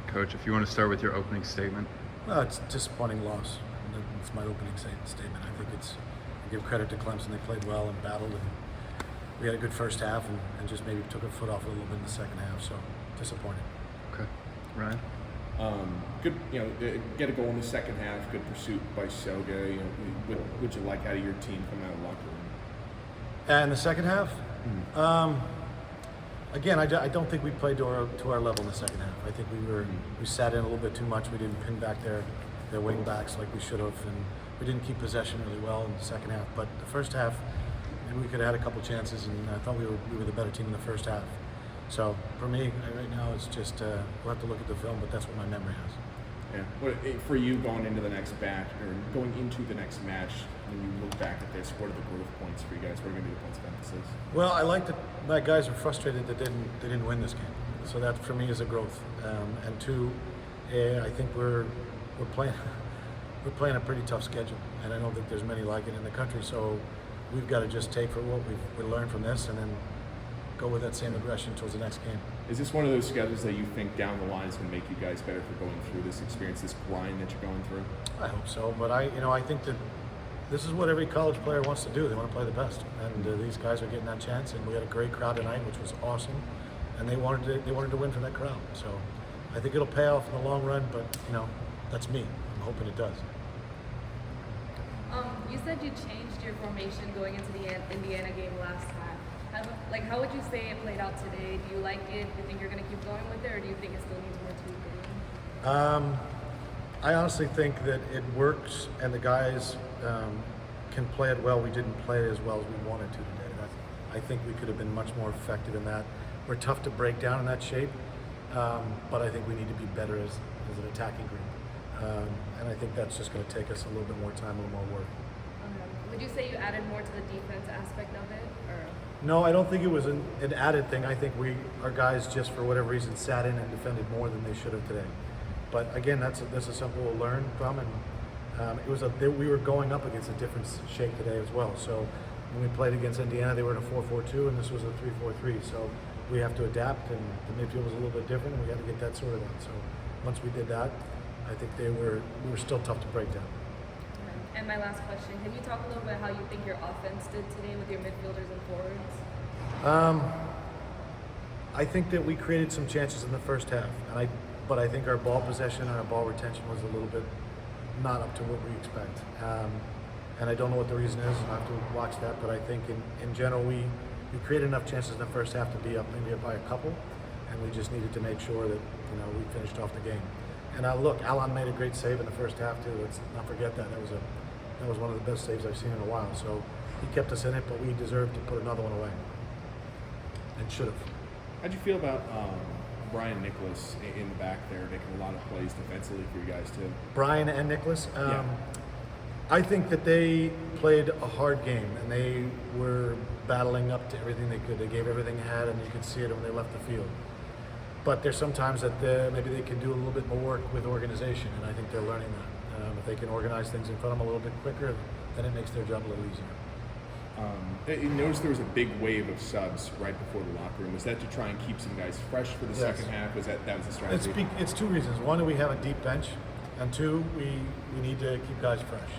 Coach, if you want to start with your opening statement. It's a disappointing loss. It's my opening statement. I think I give credit to Clemson. They played well and battled, and we had a good first half, and just maybe took a foot off a little bit in the second half. So disappointed. Okay, Ryan. Good, get a goal in the second half. Good pursuit by Soga. What would you like out of your team coming out of the locker room? And the second half, again, I don't think we played to our level in the second half. I think we sat in a little bit too much. We didn't pin back their wing backs like we should have, and we didn't keep possession really well in the second half. But the first half, maybe we could have had a couple chances, and I thought we were the better team in the first half. So for me, right now, it's just we'll have to look at the film, but that's what my memory has. Yeah. For you going into the next match, when you look back at this, what are the growth points for you guys? What are going to be the points of emphasis? Well, I like that my guys are frustrated that they didn't win this game. So that for me is a growth. And two, I think we're playing a pretty tough schedule, and I don't think there's many like it in the country. So we've got to just take for what we learned from this, and then go with that same aggression towards the next game. Is this one of those schedules that you think down the line is going to make you guys better for going through this experience, this grind that you're going through? I hope so, but I think that this is what every college player wants to do. They want to play the best, and these guys are getting that chance. And we had a great crowd tonight, which was awesome, and they wanted to win for that crowd. So I think it'll pay off in the long run. But that's me. I'm hoping it does. You said you changed your formation going into the Indiana game last time. How would you say it played out today? Do you like it? Do you think you're going to keep going with it, or do you think it still needs more tweaking? I honestly think that it works, and the guys can play it well. We didn't play it as well as we wanted to today. I think we could have been much more effective in that. We're tough to break down in that shape, but I think we need to be better as an attacking group. And I think that's just going to take us a little bit more time, a little more work. Would you say you added more to the defense aspect of it, or? No, I don't think it was an added thing. I think our guys just for whatever reason sat in and defended more than they should have today. But again, that's something we'll learn from, and we were going up against a different shape today as well. So when we played against Indiana, they were in a 4-4-2, and this was a 3-4-3. So we have to adapt, and the midfield was a little bit different, and we had to get that sorted out. So once we did that, I think we were still tough to break down. And my last question, can you talk a little bit how you think your offense did today with your midfielders and forwards? I think that we created some chances in the first half, but I think our ball possession and our ball retention was a little bit not up to what we expect. And I don't know what the reason is, and I have to watch that, but I think in general we created enough chances in the first half to be up maybe by a couple, and we just needed to make sure that we finished off the game. And look, Alan made a great save in the first half too. Let's not forget that. That was one of the best saves I've seen in a while. So he kept us in it, but we deserved to put another one away, and should have. How'd you feel about Brian Nicholas in the back there, making a lot of plays defensively for you guys too? Brian and Nicholas. Yeah. I think that they played a hard game, and they were battling up to everything they could. They gave everything they had, and you could see it when they left the field. But there's sometimes that maybe they can do a little bit more work with organization, and I think they're learning that. If they can organize things in front of them a little bit quicker, then it makes their job a little easier. You noticed there was a big wave of subs right before the locker room. Was that to try and keep some guys fresh for the second half? Was that was the strategy? It's two reasons. One, we have a deep bench, and two, we need to keep guys fresh.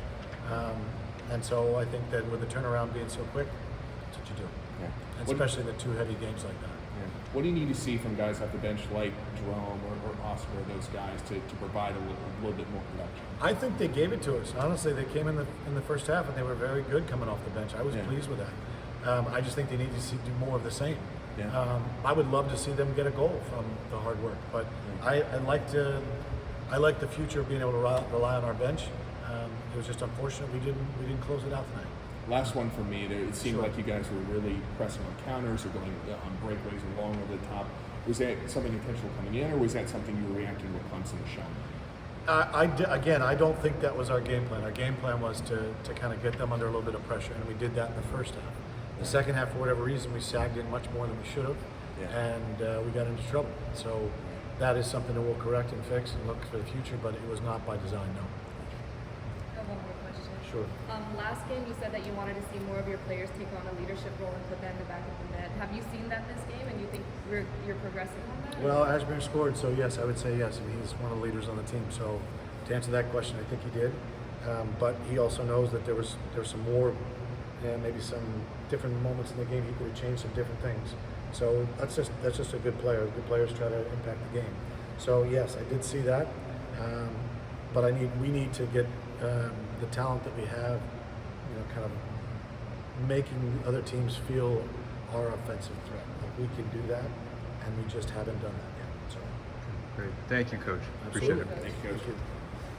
And so I think that with the turnaround being so quick, that's what you do. Yeah. And especially the two heavy games like that. Yeah. What do you need to see from guys off the bench like Jerome or Oscar, those guys, to provide a little bit more production? I think they gave it to us. Honestly, they came in the first half, and they were very good coming off the bench. I was pleased with that. I just think they need to do more of the same. Yeah. I would love to see them get a goal from the hard work, but I like the future of being able to rely on our bench. It was just unfortunate we didn't close it out tonight. Last one for me. It seemed like you guys were really pressing on counters or going on breakaways and long over the top. Was that something intentional coming in, or was that something you were reacting to what Clemson was showing? I don't think that was our game plan. Our game plan was to kind of get them under a little bit of pressure, and we did that in the first half. The second half, for whatever reason, we sagged in much more than we should have, and we got into trouble. So that is something that we'll correct and fix and look for the future, but it was not by design, no. I have one more question. sure. Last game, you said that you wanted to see more of your players take on a leadership role and put that in the back of the net. Have you seen that this game, and you think you're progressing on that? Well, Ashburn scored, so yes, I would say yes. I mean, he's one of the leaders on the team. So to answer that question, I think he did. But he also knows that there was some more, maybe some different moments in the game. He could have changed some different things. So that's just a good player. Good players try to impact the game. So yes, I did see that. But we need to get the talent that we have, kind of making other teams feel our offensive threat. Like we can do that, and we just haven't done that yet. So Great. Thank you, Coach. Appreciate it. Thank you, Coach. Thank you.